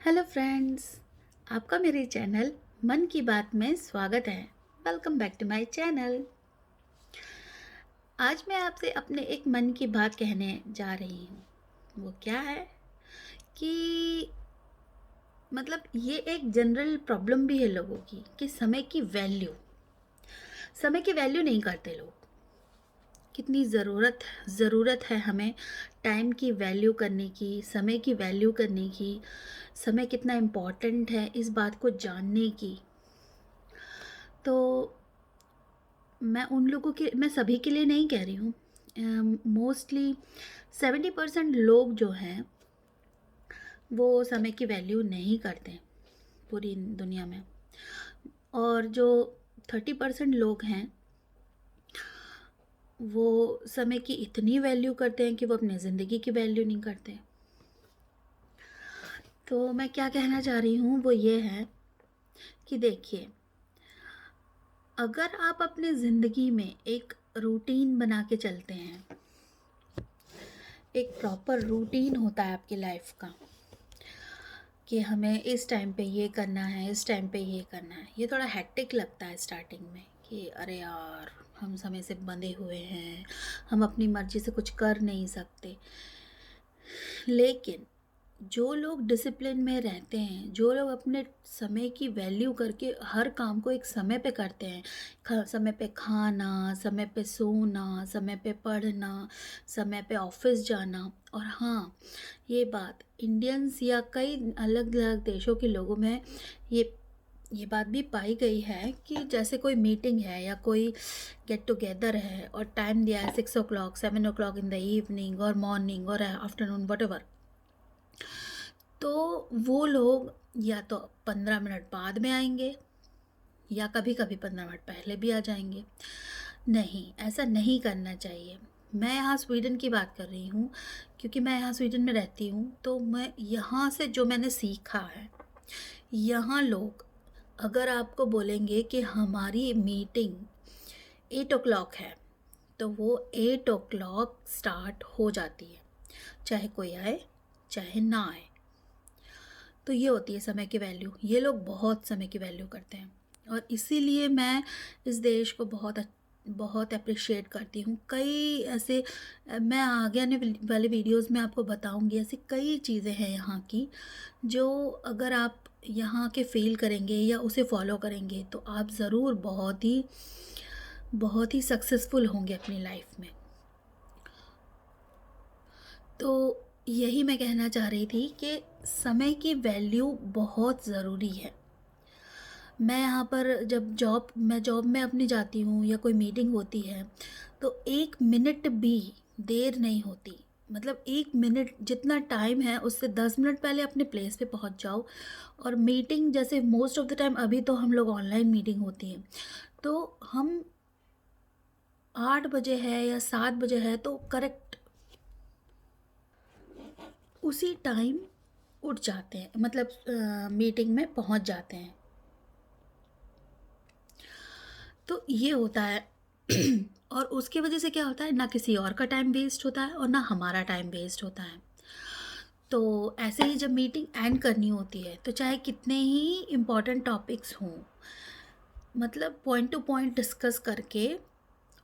Hello friends, आपका मेरे channel मन की बात में स्वागत है। Welcome back to my channel. आज मैं आपसे अपने एक मन की बात कहने जा रही हूँ। वो क्या है कि ये एक जनरल प्रॉब्लम भी है लोगों की कि समय की वैल्यू नहीं करते लोग। कितनी ज़रूरत है हमें टाइम की वैल्यू करने की, समय की वैल्यू करने की, समय कितना इम्पॉर्टेंट है इस बात को जानने की। तो मैं सभी के लिए नहीं कह रही हूँ। मोस्टली 70% लोग जो हैं वो समय की वैल्यू नहीं करते पूरी दुनिया में। और जो 30% लोग हैं वो समय की इतनी वैल्यू करते हैं कि वो अपनी ज़िंदगी की वैल्यू नहीं करते। तो मैं क्या कहना चाह रही हूँ वो ये है कि देखिए, अगर आप अपने ज़िंदगी में एक रूटीन बना के चलते हैं, एक प्रॉपर रूटीन होता है आपकी लाइफ का कि हमें इस टाइम पे ये करना है, इस टाइम पे ये करना है। ये थोड़ा हेक्टिक लगता है स्टार्टिंग में कि अरे यार, हम समय से बंधे हुए हैं, हम अपनी मर्ज़ी से कुछ कर नहीं सकते। लेकिन जो लोग डिसिप्लिन में रहते हैं, जो लोग अपने समय की वैल्यू करके हर काम को एक समय पे करते हैं, समय पे खाना, समय पे सोना, समय पे पढ़ना, समय पे ऑफिस जाना। और हाँ, ये बात इंडियंस या कई अलग अलग देशों के लोगों में ये ये बात भी पाई गई है कि जैसे कोई मीटिंग है या कोई गेट टुगेदर है और टाइम दिया है 6 o'clock, 7 o'clock in the evening और मॉर्निंग और आफ्टरनून, वट एवर, तो वो लोग या तो 15 मिनट बाद में आएंगे या कभी कभी 15 मिनट पहले भी आ जाएंगे। नहीं, ऐसा नहीं करना चाहिए। मैं यहाँ स्वीडन की बात कर रही हूँ क्योंकि मैं यहाँ स्वीडन में रहती हूँ। तो मैं यहाँ से जो मैंने सीखा है, यहाँ लोग अगर आपको बोलेंगे कि हमारी मीटिंग 8 o'clock है तो वो 8 o'clock स्टार्ट हो जाती है, चाहे कोई आए चाहे ना आए। तो ये होती है समय की वैल्यू। ये लोग बहुत समय की वैल्यू करते हैं और इसीलिए मैं इस देश को बहुत अप्रिशिएट करती हूँ। कई ऐसे मैं आगे आने वाले वीडियोस में आपको बताऊँगी, ऐसी कई चीज़ें हैं यहाँ की जो अगर आप यहाँ के फ़ील करेंगे या उसे फॉलो करेंगे तो आप ज़रूर बहुत ही सक्सेसफुल होंगे अपनी लाइफ में। तो यही मैं कहना चाह रही थी कि समय की वैल्यू बहुत ज़रूरी है। मैं यहाँ पर मैं जॉब में अपनी जाती हूँ या कोई मीटिंग होती है तो 1 मिनट भी देर नहीं होती। मतलब 1 मिनट जितना टाइम है उससे 10 मिनट पहले अपने प्लेस पे पहुँच जाओ। और मीटिंग जैसे मोस्ट ऑफ द टाइम अभी तो हम लोग ऑनलाइन मीटिंग होती है, तो हम 8 बजे है या 7 बजे है तो करेक्ट उसी टाइम उठ जाते हैं, मीटिंग में पहुंच जाते हैं। तो ये होता है और उसकी वजह से क्या होता है, ना किसी और का टाइम वेस्ट होता है और ना हमारा टाइम वेस्ट होता है। तो ऐसे ही जब मीटिंग एंड करनी होती है तो चाहे कितने ही इम्पोर्टेंट टॉपिक्स हों, मतलब पॉइंट टू पॉइंट डिस्कस करके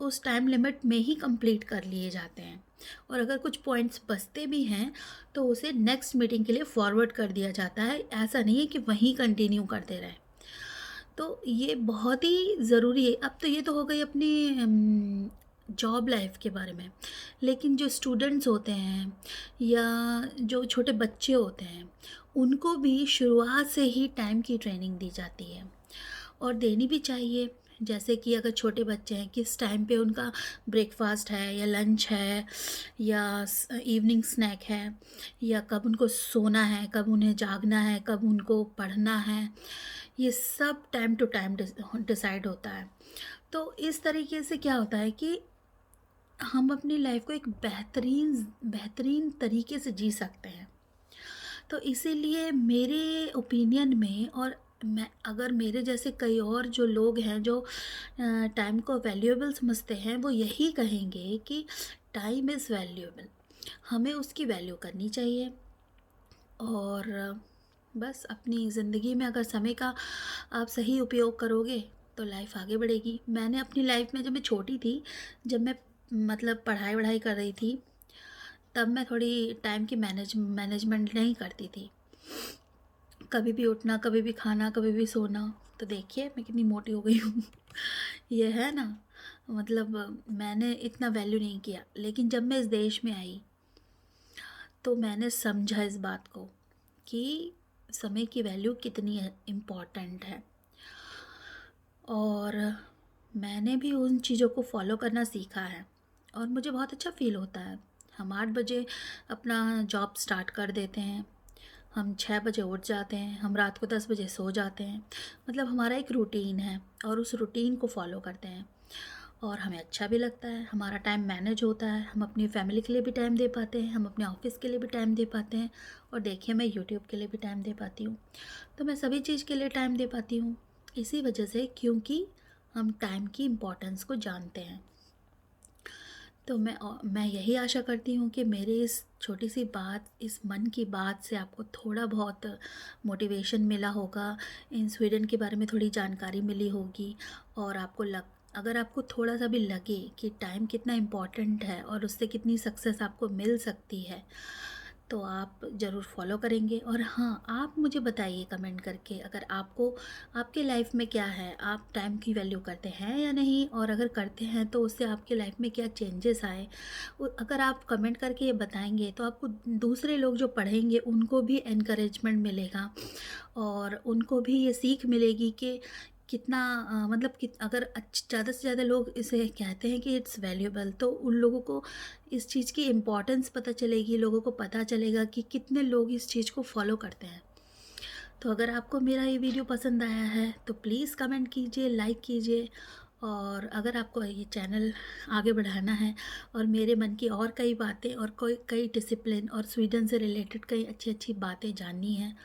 उस टाइम लिमिट में ही कंप्लीट कर लिए जाते हैं। और अगर कुछ पॉइंट्स बचते भी हैं तो उसे नेक्स्ट मीटिंग के लिए फॉरवर्ड कर दिया जाता है। ऐसा नहीं है कि वहीं कंटिन्यू करते रहें। तो ये बहुत ही ज़रूरी है। अब तो ये तो हो गई अपनी जॉब लाइफ के बारे में, लेकिन जो स्टूडेंट्स होते हैं या जो छोटे बच्चे होते हैं उनको भी शुरुआत से ही टाइम की ट्रेनिंग दी जाती है और देनी भी चाहिए। जैसे कि अगर छोटे बच्चे हैं, किस टाइम पे उनका ब्रेकफास्ट है या लंच है या इवनिंग स्नैक है, या कब उनको सोना है, कब उन्हें जागना है, कब उनको पढ़ना है, ये सब टाइम टू टाइम डिसाइड होता है। तो इस तरीके से क्या होता है कि हम अपनी लाइफ को एक बेहतरीन बेहतरीन तरीके से जी सकते हैं। तो इसीलिए मेरे ओपिनियन में, और मैं अगर मेरे जैसे कई और जो लोग हैं जो टाइम को वैल्यूएबल समझते हैं, वो यही कहेंगे कि टाइम इज़ वैल्यूएबल, हमें उसकी वैल्यू करनी चाहिए। और बस अपनी ज़िंदगी में अगर समय का आप सही उपयोग करोगे तो लाइफ आगे बढ़ेगी। मैंने अपनी लाइफ में, जब मैं छोटी थी, जब मैं मतलब पढ़ाई-वढ़ाई कर रही थी, तब मैं थोड़ी टाइम की मैनेजमेंट नहीं करती थी। कभी भी उठना, कभी भी खाना, कभी भी सोना। तो देखिए मैं कितनी मोटी हो गई हूँ। ये है ना, मतलब मैंने इतना वैल्यू नहीं किया। लेकिन जब मैं इस देश में आई तो मैंने समझा इस बात को कि समय की वैल्यू कितनी इम्पोर्टेंट है। और मैंने भी उन चीज़ों को फॉलो करना सीखा है और मुझे बहुत अच्छा फ़ील होता है। हम 8 बजे अपना जॉब स्टार्ट कर देते हैं, हम 6 बजे उठ जाते हैं, हम रात को 10 बजे सो जाते हैं। मतलब हमारा एक रूटीन है और उस रूटीन को फॉलो करते हैं और हमें अच्छा भी लगता है। हमारा टाइम मैनेज होता है, हम अपनी फैमिली के लिए भी टाइम दे पाते हैं, हम अपने ऑफिस के लिए भी टाइम दे पाते हैं और देखिए मैं यूट्यूब के लिए भी टाइम दे पाती हूँ। तो मैं सभी चीज़ के लिए टाइम दे पाती हूँ इसी वजह से, क्योंकि हम टाइम की इम्पोर्टेंस को जानते हैं। तो मैं यही आशा करती हूँ कि मेरी इस छोटी सी बात, इस मन की बात से आपको थोड़ा बहुत मोटिवेशन मिला होगा, इन स्वीडन के बारे में थोड़ी जानकारी मिली होगी और आपको लग अगर आपको थोड़ा सा भी लगे कि टाइम कितना इम्पोर्टेंट है और उससे कितनी सक्सेस आपको मिल सकती है, तो आप ज़रूर फॉलो करेंगे। और हाँ, आप मुझे बताइए कमेंट करके, अगर आपको, आपके लाइफ में क्या है, आप टाइम की वैल्यू करते हैं या नहीं, और अगर करते हैं तो उससे आपके लाइफ में क्या चेंजेस आए। अगर आप कमेंट करके ये बताएंगे तो आपको दूसरे लोग जो पढ़ेंगे उनको भी एनकरेजमेंट मिलेगा और उनको भी ये सीख मिलेगी कि कितना मतलब कि अगर ज़्यादा से ज़्यादा लोग इसे कहते हैं कि इट्स वैल्यूएबल, तो उन लोगों को इस चीज़ की इम्पोर्टेंस पता चलेगी, लोगों को पता चलेगा कि कितने लोग इस चीज़ को फॉलो करते हैं। तो अगर आपको मेरा ये वीडियो पसंद आया है तो प्लीज़ कमेंट कीजिए, लाइक कीजिए। और अगर आपको ये चैनल आगे बढ़ाना है और मेरे मन की और कई बातें और कोई कई डिसिप्लिन और स्वीडन से रिलेटेड कई अच्छी अच्छी बातें जाननी हैं,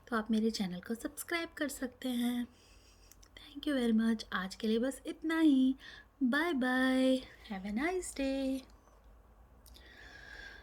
तो आप मेरे चैनल को सब्सक्राइब कर सकते हैं। Thank you very much. आज के लिए बस इतना ही। Bye bye. Have a nice day.